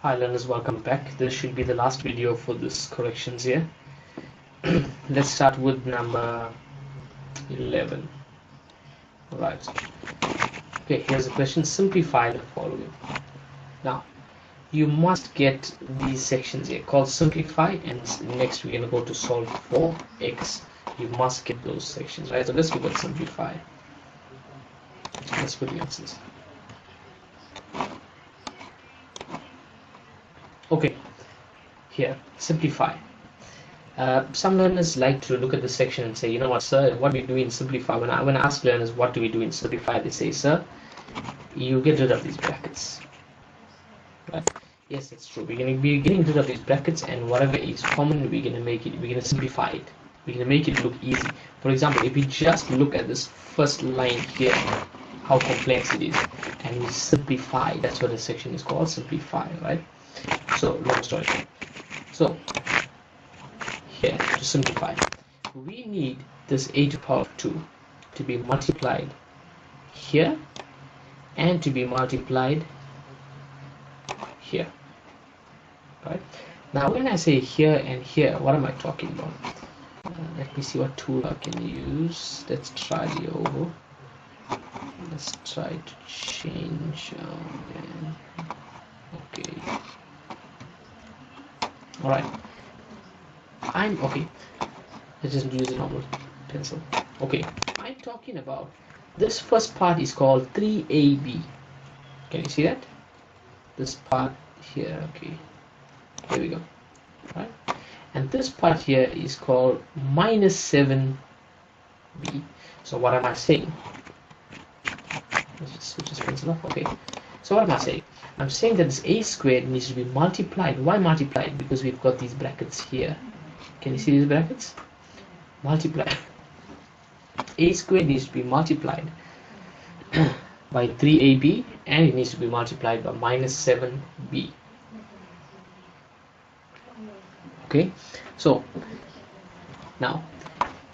Hi learners, welcome back. This should be the last video for this corrections here. Let's start with number 11. Right. Okay, here's a question. Simplify the following. Now, you must get these sections here called simplify, and next we're going to go to solve for x. You must get those sections, right? So let's look at simplify. Let's put the answers. Okay, here, simplify. Some learners like to look at the section and say, you know what, sir, what do we do in simplify? When I ask learners what do we do in simplify, they say, sir, you get rid of these brackets. Right? Yes, that's true. We're going to be getting rid of these brackets, and whatever is common, we're going to make it. We're going to simplify it. We're going to make it look easy. For example, if we just look at this first line here, how complex it is, and we simplify. That's what the section is called, simplify, right? So, long story short. So, here to simplify, we need this a to the power of 2 to be multiplied here and to be multiplied here, right? Now when I say here and here, what am I talking about? Let me see what tool I can use. Let's try the oval. Let's try to change okay, all right. Okay, let's just use a normal pencil. Okay, I'm talking about this first part is called 3ab. Can you see that? This part here, okay, here we go, right? And this part here is called minus 7b. So what am I saying? Let's just switch this pencil off. Okay, so what am I saying? I'm saying that this a squared needs to be multiplied. Why multiplied? Because we've got these brackets here. Can you see these brackets? Multiply. A squared needs to be multiplied by 3ab, and it needs to be multiplied by minus 7b. Okay, so now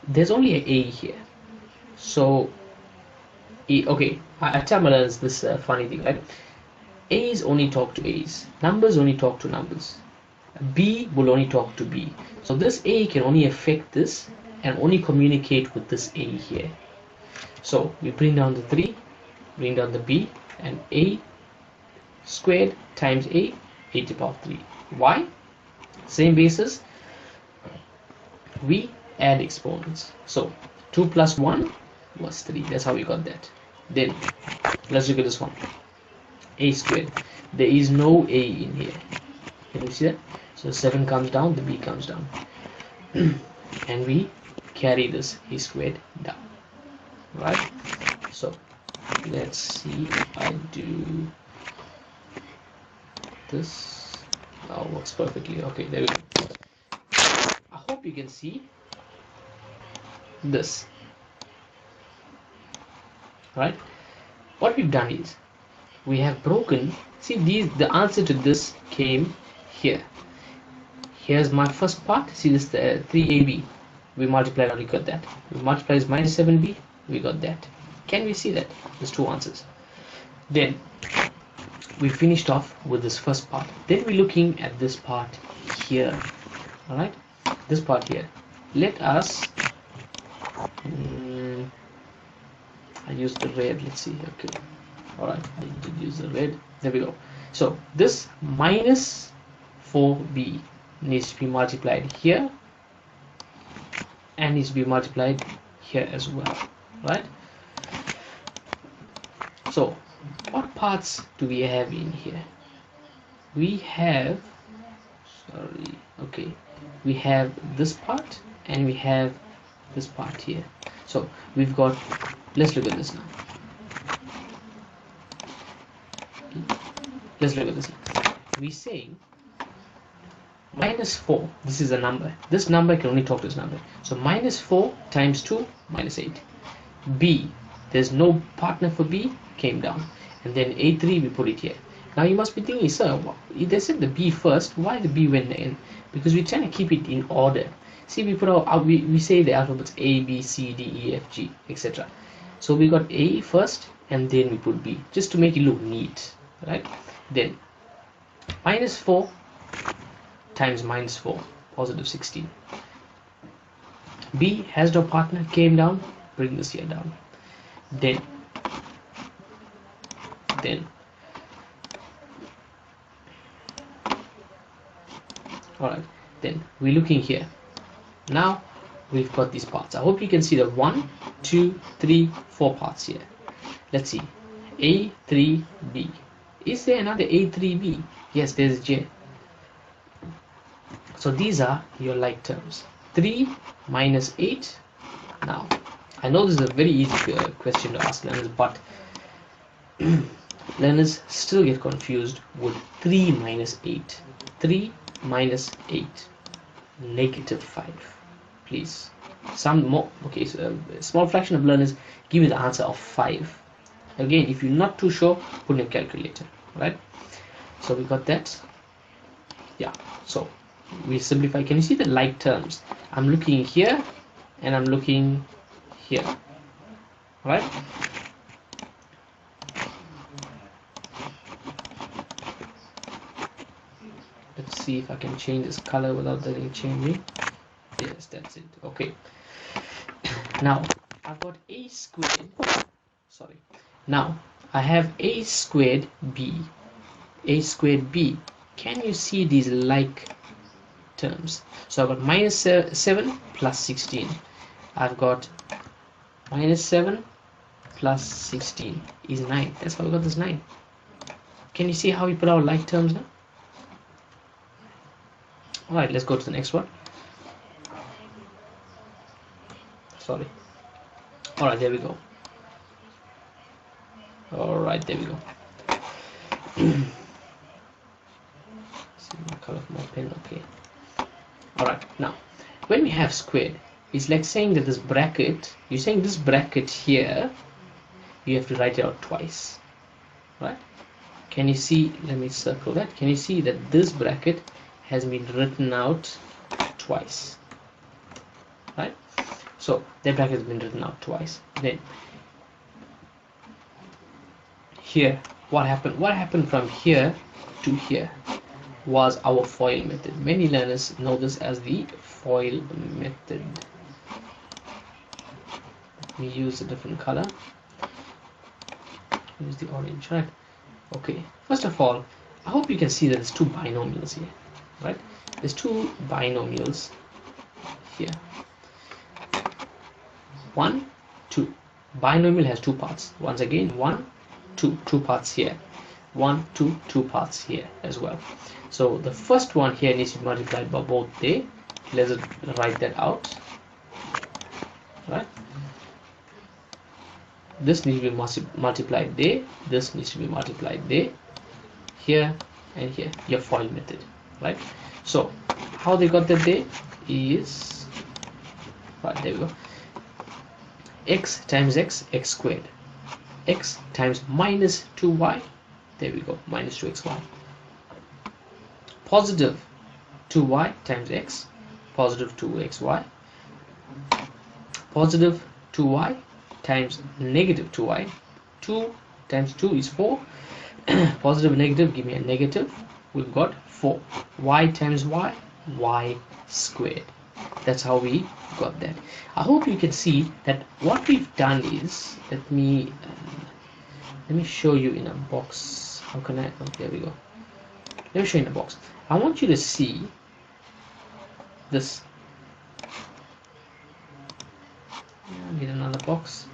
there's only an a here. So, okay, I tell my learners this funny thing, right? A's only talk to A's, numbers only talk to numbers. B will only talk to B. So this A can only affect this and only communicate with this A here. So we bring down the 3, bring down the B, and A squared times A to the power of 3. Why? Same basis. We add exponents. So 2 plus 1 was 3. That's how we got that. Then let's look at this one. A squared. There is no A in here. Can you see that? So 7 comes down, the B comes down. And we carry this A squared down. Right? So let's see if I do this. Oh, works perfectly. Okay, there we go. I hope you can see this. Right? What we've done is we have broken. See, the answer to this came here. Here's my first part. See this, 3ab. We multiplied, already got that. We multiplied is minus 7b. We got that. Can we see that? There's two answers. Then we finished off with this first part. Then we're looking at this part here. All right, this part here. Let us. I used the red. Let's see. Okay. All right. I did use the red. There we go. So this minus 4b needs to be multiplied here and needs to be multiplied here as well, right? So what parts do we have in here? We have, sorry, okay, we have this part and we have this part here. So we've got, let's look at this now. Let's look at this now. We're saying minus 4, this is a number. This number can only talk to this number. So minus 4 times 2, minus 8. B, there's no partner for B, came down. And then A3, we put it here. Now you must be thinking, sir, they said the B first, why the B went in? Because we're trying to keep it in order. See, we put we say the alphabets A, B, C, D, E, F, G, etc. So we got A first, and then we put B, just to make it look neat, right? Then Minus 4 times minus 4, positive 16. B has no partner, came down, bring this here down. Then alright, then we're looking here. Now we've got these parts. I hope you can see the 1, 2, 3, 4 parts here. Let's see. A3B. Is there another A3B? Yes, there's J. So these are your like terms. 3 minus 8. Now, I know this is a very easy question to ask learners, but learners still get confused with 3 minus 8. 3 minus 8. Negative 5. Please. Some more. Okay, so a small fraction of learners give you the answer of 5. Again, if you're not too sure, put in a calculator. Right? So we got that. Yeah. So we simplify. Can you see the like terms? I'm looking here and I'm looking here. Right? Let's see if I can change this color without that changing. Yes, that's it. Okay. Now I've got a squared. Sorry. Now I have a squared b. A squared b. Can you see these like terms? So I've got minus 7 plus 16. I've got minus 7 plus 16 is 9. That's how we got this 9. Can you see how we put our like terms now? Alright, let's go to the next one. Sorry. Alright, there we go. Alright, there we go. See my color of my pen, okay. Alright, now when we have squared, it's like saying that this bracket, you're saying this bracket here, you have to write it out twice. Right? Can you see, let me circle that. Can you see that this bracket has been written out twice? Right? So that bracket has been written out twice. Then here, what happened from here to here was our FOIL method. Many learners know this as the FOIL method. Let me use a different color. Use the orange, right? Okay, first of all, I hope you can see that there's two binomials here, right? There's two binomials here. 1, 2. Binomial has two parts. Once again, 1, 2, two parts here. 1, 2, two parts here as well. So the first one here needs to be multiplied by both there. Let's write that out. Right? This needs to be multiplied there. This needs to be multiplied there. Here and here. Your FOIL method. Right? So how they got that there is, right, there we go. X times x, x squared. X times minus 2y. There we go, minus 2xy. Positive 2y times x, positive 2xy. Positive 2y times negative 2y. 2 times 2 is 4. Positive and negative give me a negative. We've got 4. Y times y, y squared. That's how we got that. I hope you can see that what we've done is, let me show you in a box. How can I, oh, there we go. Let me show you in a box. I want you to see this. I need another box.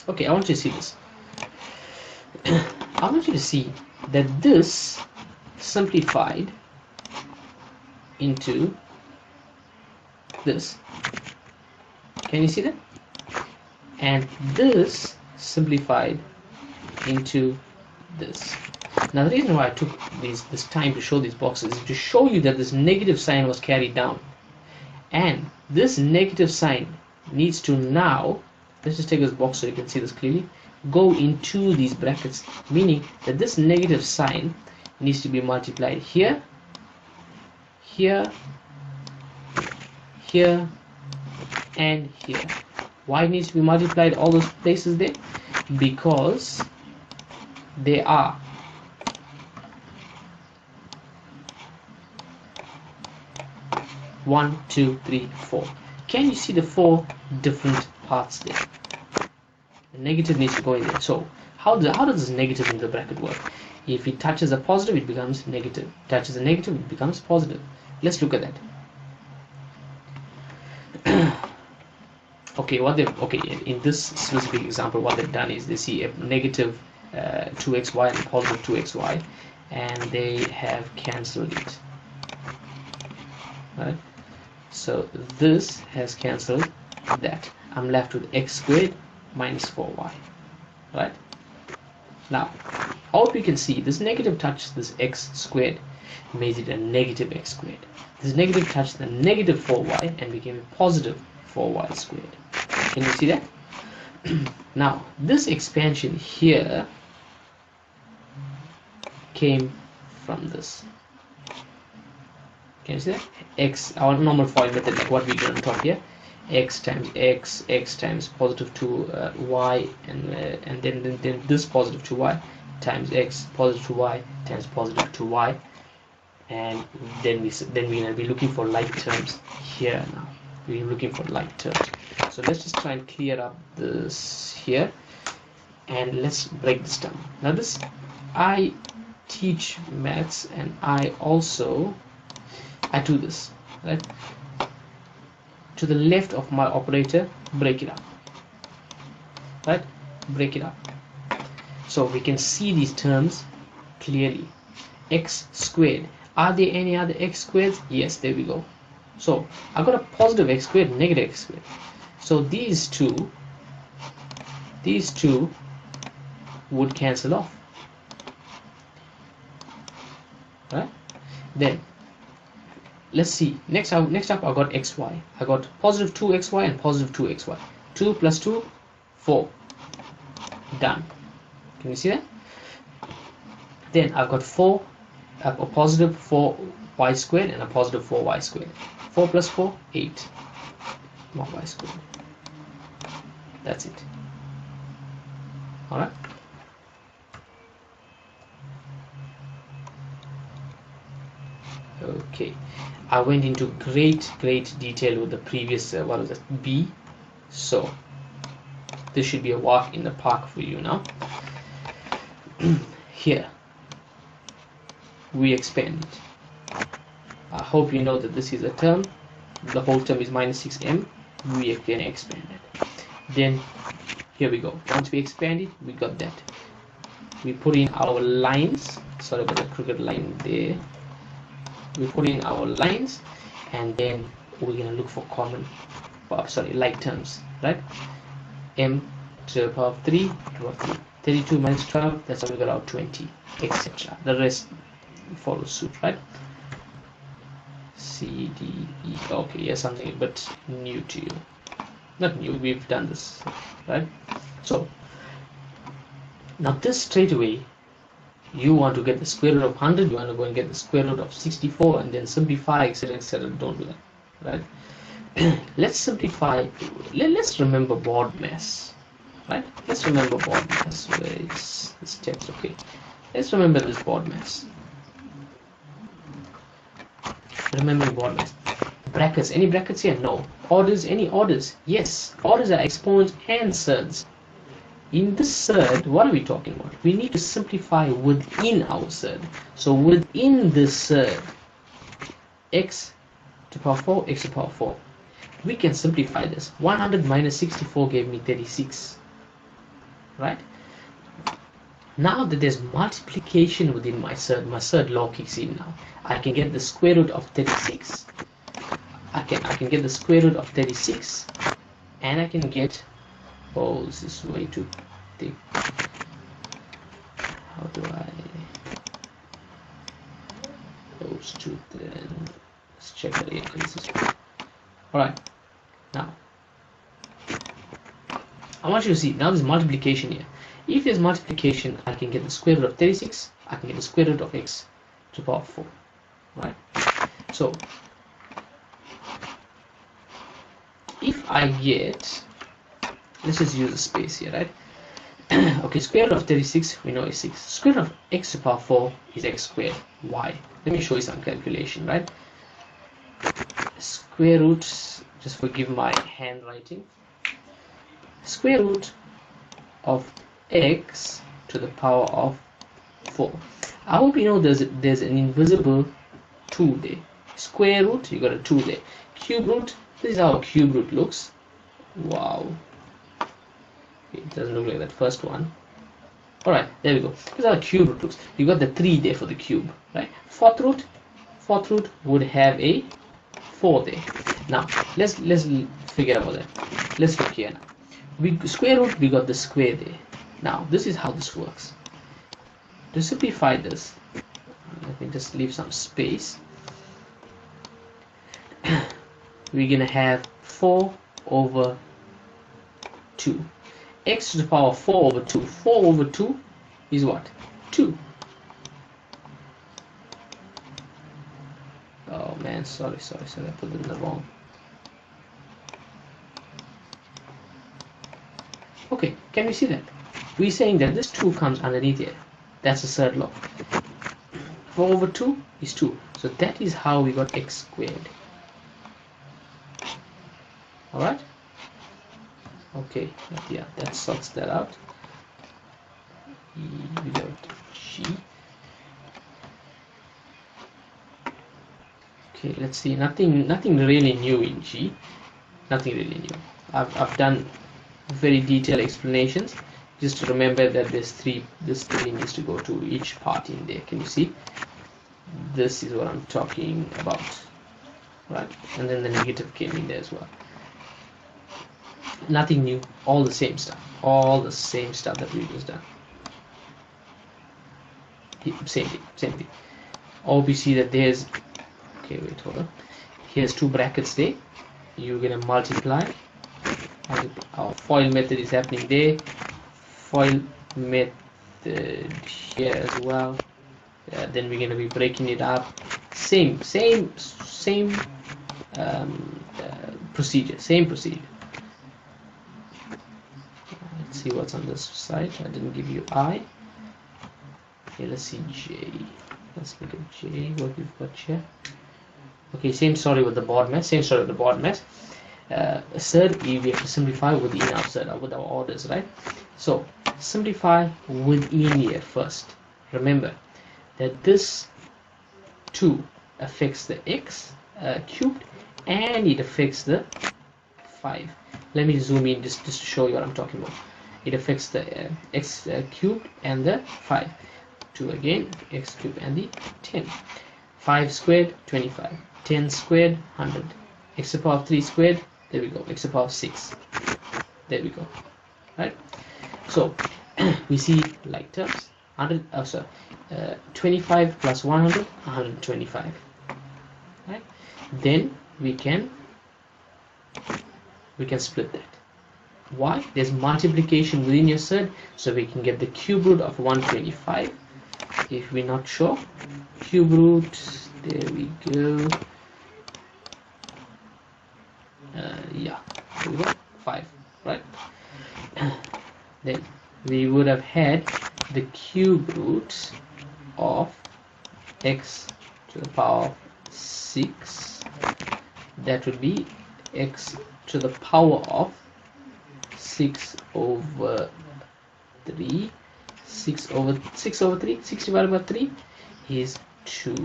Okay, I want you to see this. I want you to see that this simplified into this. Can you see that? And this simplified into this. Now the reason why I took this time to show these boxes is to show you that this negative sign was carried down, and this negative sign needs to now, let's just take this box so you can see this clearly, go into these brackets, meaning that this negative sign needs to be multiplied here, here, here, and here. Why it needs to be multiplied all those places there? Because there are 1, 2, 3, 4. Can you see the 4 different parts there? The negative needs to go in there. So how does this negative in the bracket work? If it touches a positive, it becomes negative. Touches a negative, it becomes positive. Let's look at that. Okay, in this specific example, what they've done is they see a negative 2xy and a positive 2xy, and they have cancelled it. Right? So this has cancelled that. I'm left with x squared minus 4y. Right? Now, I hope you can see this negative touched this x squared, made it a negative x squared. This negative touched the negative 4y and became a positive 4y squared. Can you see that? Now, this expansion here came from this. Can you see that? X, our normal FOIL method, like what we did on top here. X times x times positive 2y, and then this positive 2y times x positive 2y times positive 2y, and then we're gonna be looking for like terms here. Now we're looking for like terms. So let's just try and clear up this here, and let's break this down. Now this, I teach maths, and I do this, right? To the left of my operator, break it up, right? Break it up. So we can see these terms clearly. X squared. Are there any other x squares? Yes, there we go. So I got a positive x squared, negative x squared. So these two would cancel off, right? Then let's see. Next up, I got xy. I got positive 2xy and positive 2xy. 2 plus 2, 4. Done. Can you see that? Then I've got a positive 4y squared and a positive 4y squared. 4 plus 4, 8. 1y squared. That's it. Alright? Okay. I went into great detail with the previous what was it, B, so this should be a walk in the park for you now. Here we expand it. I hope you know that this is a term. The whole term is minus 6m. We can expand it. Then here we go. Once we expand it, we got that. We put in our lines. Sorry about the crooked line there. We put in our lines, and then we're gonna look for like terms, right? M to the power of 3, 32 minus 12, that's how we got our 20, etc. The rest follows suit, right? C, D, E. Okay, yeah, something a bit new to you. Not new, we've done this, right? So now this straight away, you want to get the square root of 100, you want to go and get the square root of 64, and then simplify, etc., etc. Don't do that, right? Let's simplify. Let's remember board mass, right? Let's remember board mass. Where is this text? Okay, let's remember this board mass. Remember board mass. Brackets. Any brackets here? No. Orders. Any orders? Yes. Orders are exponents and surds. In this surd, what are we talking about? We need to simplify within our surd. So within this surd, x to the power 4, x to the power 4. We can simplify this. 100 minus 64 gave me 36. Right? Now that there's multiplication within my surd law kicks in now. I can get the square root of 36. I can get the square root of 36, and I can get, oh, this is way too thick. How do I, those two, then let's check that again. Alright, now I want you to see, now there's multiplication here. If there's multiplication, I can get the square root of 36, I can get the square root of x to the power 4, right? So if I get, let's just use a space here, right? Okay, square root of 36 we know is 6. Square root of x to the power 4 is x squared. Why? Let me show you some calculation, right? Square root, just forgive my handwriting. Square root of x to the power of 4. I hope you know there's an invisible 2 there. Square root, you got a 2 there. Cube root, this is how a cube root looks. Wow. It doesn't look like that first one. Alright, there we go. This is how a cube root looks. You got the 3 there for the cube, right? Fourth root would have a 4 there. Now let's figure out that. Let's look here now. Square root, we got the square there. Now this is how this works. To simplify this, let me just leave some space. We're gonna have 4 over 2. X to the power 4 over 2. 4 over 2 is what? 2. Oh man, sorry, I put it in the wrong. Okay, can we see that? We're saying that this 2 comes underneath here. That's the third law. 4 over 2 is 2. So that is how we got x squared. Alright? Okay, yeah, that sorts that out. We got G. Okay, let's see. Nothing really new in G. Nothing really new. I've done very detailed explanations. Just to remember that this 3 needs to go to each part in there. Can you see? This is what I'm talking about, right? And then the negative came in there as well. Nothing new, all the same stuff that we just done. Same thing. Or we see that there's, okay, wait, hold on. Here's 2 brackets there. You're gonna multiply. Our FOIL method is happening there. FOIL method here as well. Then we're gonna be breaking it up. Same procedure. Let's see what's on this side. I didn't give you I. Okay, let's see J. Let's look at J. What we've got here. Okay, same story with the board mess. Third, we have to simplify within our third, with our orders, right? So simplify within here first. Remember that this 2 affects the x cubed and it affects the 5. Let me zoom in just to show you what I'm talking about. It affects the x cubed and the 5. 2 again, x cubed and the 10. 5 squared, 25. 10 squared, 100. X to the power of 3 squared, there we go. X to the power of 6. There we go. Right? So we see like terms. 25 plus 100, 125. Right? Then we can split that. Why? There's multiplication within your third, so we can get the cube root of 125. If we're not sure, cube root, there we go. Yeah, there we go, 5, right? Then we would have had the cube root of x to the power of 6. That would be x to the power of 6 over 3. 6 over 3, 6 divided by 3 is 2.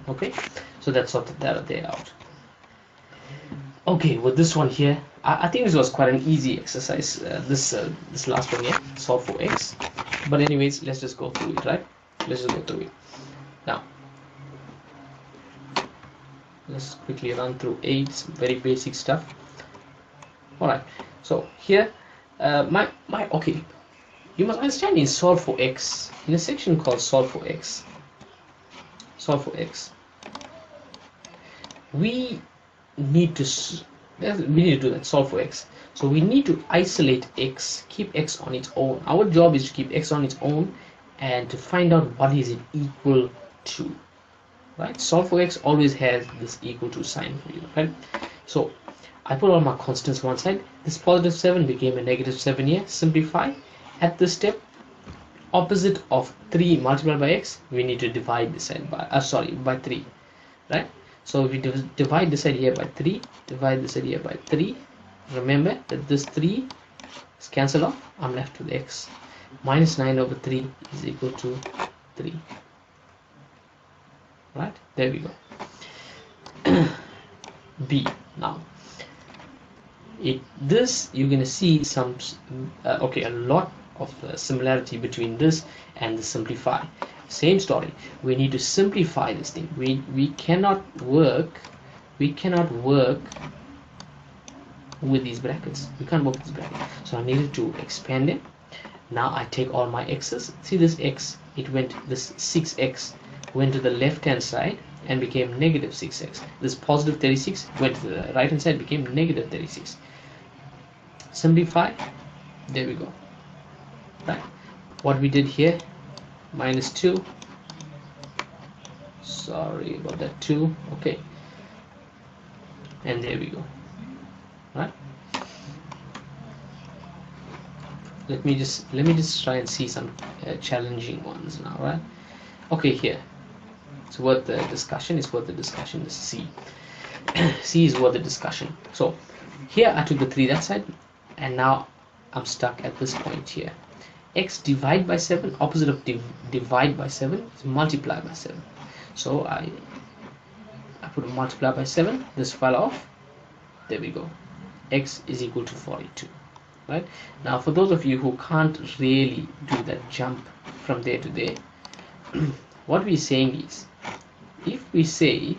Okay, so that's sorted that there out. Okay, with this one here, I think this was quite an easy exercise. This last one here, solve for x. But anyways, let's just go through it, right? Let's just go through it. Now, let's quickly run through 8, some very basic stuff. Alright, so here, okay, you must understand in solve for x, in a section called solve for x, we need to do that, solve for x. So we need to isolate x, keep x on its own. Our job is to keep x on its own and to find out what is it equal to, right? Solve for x always has this equal to sign for you, right? So I put all my constants one side. This positive 7 became a negative 7 here. Simplify. At this step, opposite of 3 multiplied by x, we need to divide this side by, by 3, right? So if we divide this side here by 3, divide this side here by 3, remember that this 3 is cancelled off. I'm left with x. Minus 9 over 3 is equal to 3. Right? There we go. B. Now, this you're going to see some, okay, a lot of similarity between this and the simplify. Same story. We need to simplify this thing. We cannot work with these brackets. We can't work with this bracket. So I needed to expand it. Now I take all my x's. See this x, this 6x went to the left hand side and became negative 6x. This positive 36 went to the right hand side, became negative 36. Simplify. There we go. Right. What we did here, minus 2. Sorry about that, 2. Okay. And there we go. Right. Let me just try and see some challenging ones now, right? Okay, here. It's worth the discussion. It's worth the discussion. This C. C is worth the discussion. So here I took the 3 that side, and now I'm stuck at this point here. X divide by 7, opposite of divide by 7 is multiply by 7. So I put a multiply by 7. This fell off. There we go. X is equal to 42. Right? Now for those of you who can't really do that jump from there to there, what we're saying is, if we say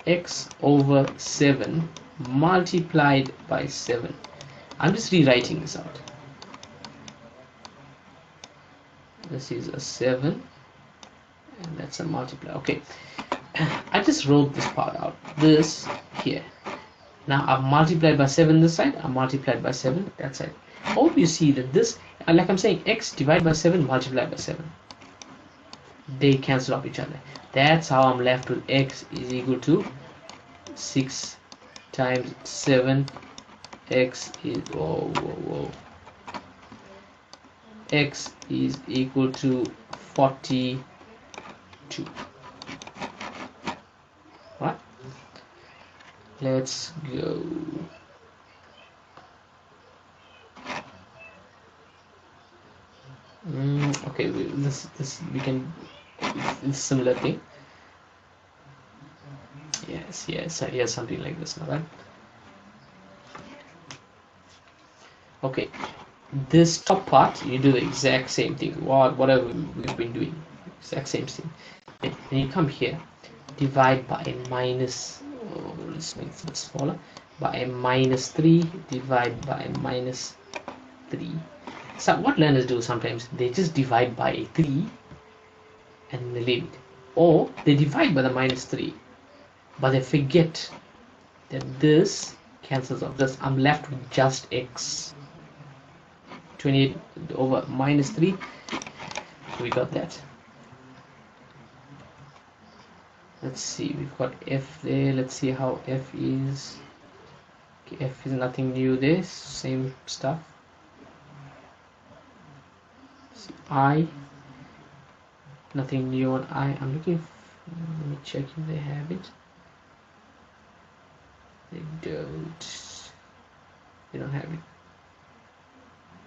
x over 7 multiplied by 7, I'm just rewriting this out. This is a 7 and that's a multiply. Okay, I just wrote this part out, this here. Now I've multiplied by 7 this side, I multiplied by 7 that side. Hope you see that this, like I'm saying, x divided by 7 multiplied by 7, they cancel off each other. That's how I'm left with x is equal to 6 times 7. X is x is equal to 42. Right? Let's go. Okay, this we can, it's similar thing. Yes, here's something like this now, right? Okay, this top part you do the exact same thing, whatever we've been doing, exact same thing. Then you come here, divide by a minus, let's make this smaller, by a minus 3, divide by a minus 3. So what learners do sometimes, they just divide by a 3 and they leave it, or they divide by the minus 3 but they forget that this cancels off this. I'm left with just x. 28 over minus 3, we got that. Let's see, we've got f there. Let's see how f is. Okay, f is nothing new there, same stuff. See, I, nothing new on I. I'm looking let me check if they have it. They don't have it.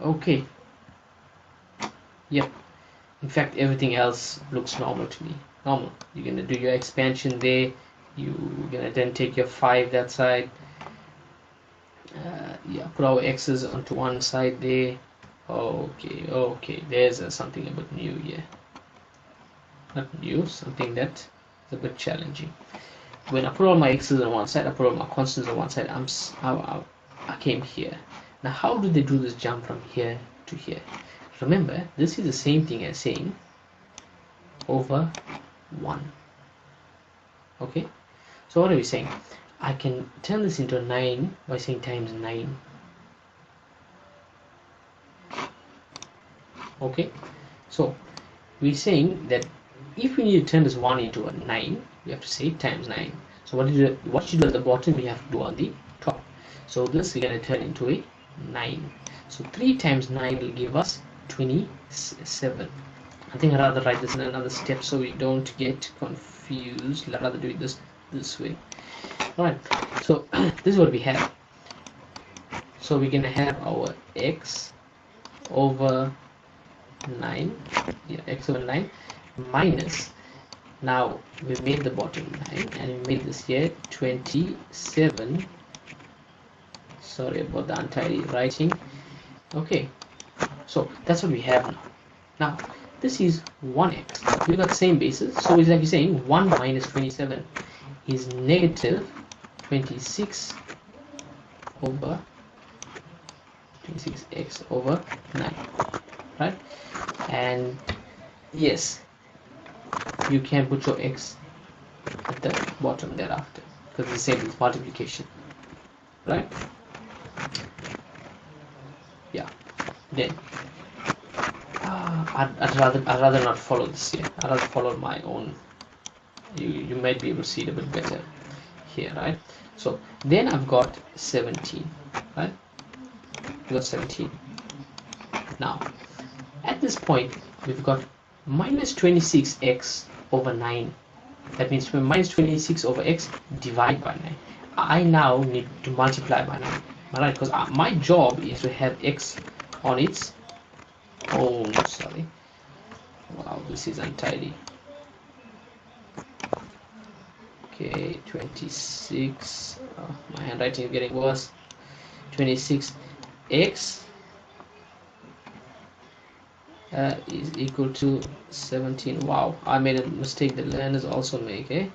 Okay, yep, in fact everything else looks normal to me. Normal. You're gonna do your expansion there, you're gonna then take your 5 that side, yeah, put our x's onto one side there. Okay, there's something a bit new here. Not new, something that is a bit challenging. When I put all my x's on one side, I put all my constants on one side, I came here. Now how do they do this jump from here to here? Remember, this is the same thing as saying over 1. Okay, so what are we saying? I can turn this into a 9 by saying times 9. Okay, so we're saying that if we need to turn this 1 into a 9, we have to say times 9. So what you do at the bottom, we have to do on the top. So this is going to turn into a 9. So 3 times 9 will give us 27. I think I'd rather write this in another step so we don't get confused. I'd rather do it this way. Alright, so this is what we have. So we're going to have our x over 9, yeah, x over 9 minus, now we made the bottom 9 and we made this here 27. Sorry about the untidy writing. Okay, so that's what we have now. Now this is 1x. We've got the same basis, so it's like you're saying 1 minus 27 is negative 26 over 26x over 9, right? And yes, you can put your x at the bottom thereafter because it's the same with multiplication, right? Yeah. Then I'd rather not follow this here. I'd rather follow my own. You might be able to see it a bit better here, right? So then I've got 17, right? We've got 17. Now at this point we've got minus 26x over 9. That means minus 26 over x divided by 9. I now need to multiply by 9, alright? Because my job is to have x on its own. Sorry. Wow, this is untidy. Okay, 26. Oh, my handwriting is getting worse. 26x is equal to 17. Wow, I made a mistake that learners also make, eh?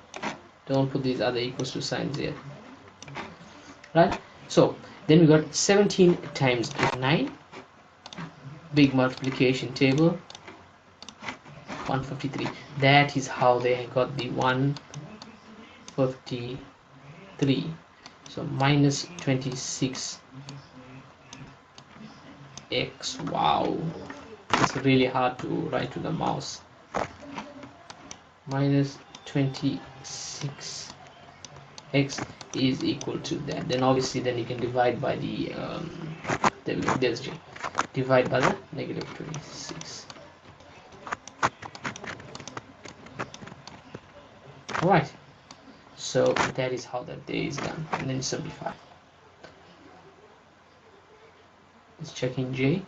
Don't put these other equals to signs here, right? So then we got 17 times 9, big multiplication table, 153. That is how they got the 153. So minus 26x. Wow, it's really hard to write with the mouse. Minus 26x is equal to that. Then obviously then you can divide by the there's J. Divide by the negative 26. Alright, so that is how that day is done, and then simplify. Let's check in J.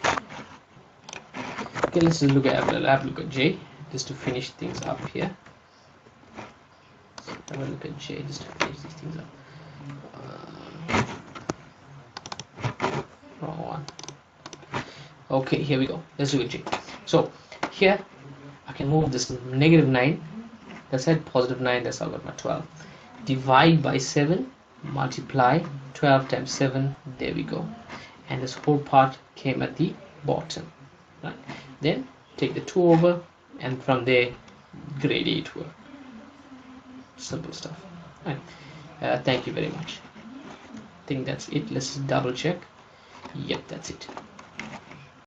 Okay, let's just look at J just to finish things up here. So have a look at J just to finish these things up. Wrong one. Okay, here we go. Let's do it, J. So here I can move this negative 9. That's at positive 9. That's how I got my 12. Divide by 7. Multiply 12 times 7. There we go. And this whole part came at the bottom, right? Then take the 2 over, and from there grade 8 work. Simple stuff, right? Thank you very much. I think that's it. Let's double check. Yep, that's it.